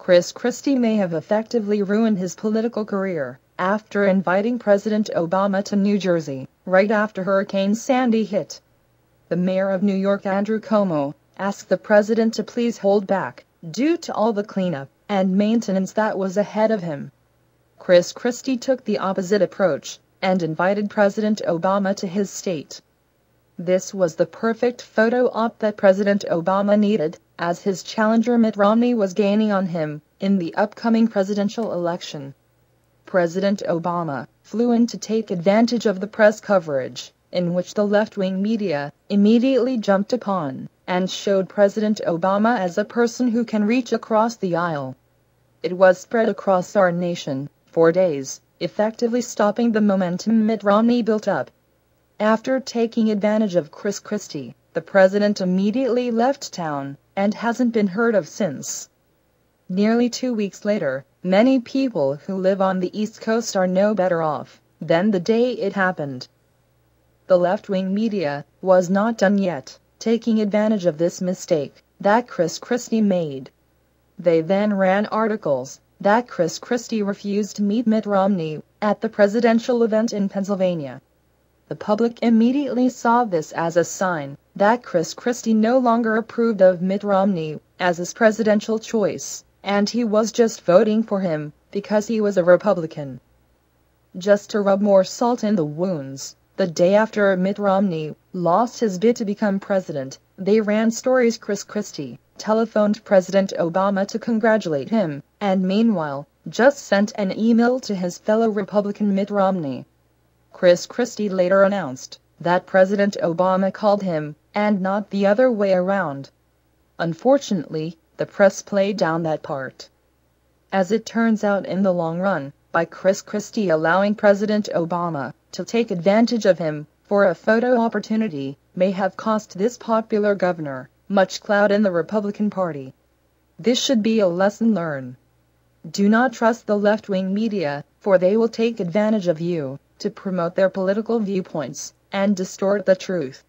Christie may have effectively ruined his political career after inviting President Obama to New Jersey right after Hurricane Sandy hit. The mayor of New York, Andrew Cuomo, asked the president to please hold back due to all the cleanup and maintenance that was ahead of him. Christie took the opposite approach and invited President Obama to his state. This was the perfect photo op that President Obama needed, as his challenger Mitt Romney was gaining on him in the upcoming presidential election. President Obama flew in to take advantage of the press coverage, in which the left-wing media immediately jumped upon and showed President Obama as a person who can reach across the aisle. It was spread across our nation for days, effectively stopping the momentum Mitt Romney built up. After taking advantage of Christie, the president immediately left town and hasn't been heard of since. Nearly 2 weeks later, many people who live on the East Coast are no better off than the day it happened. The left-wing media was not done yet taking advantage of this mistake that Christie made. They then ran articles that Christie refused to meet Mitt Romney at the presidential event in Pennsylvania. The public immediately saw this as a sign that Christie no longer approved of Mitt Romney as his presidential choice, and he was just voting for him because he was a Republican. Just to rub more salt in the wounds, the day after Mitt Romney lost his bid to become president, they ran stories Christie telephoned President Obama to congratulate him, and meanwhile, just sent an email to his fellow Republican Mitt Romney. Christie later announced that President Obama called him, and not the other way around. Unfortunately, the press played down that part. As it turns out, in the long run, by Christie allowing President Obama to take advantage of him for a photo opportunity may have cost this popular governor much clout in the Republican Party. This should be a lesson learned. Do not trust the left-wing media, for they will take advantage of you to promote their political viewpoints and distort the truth.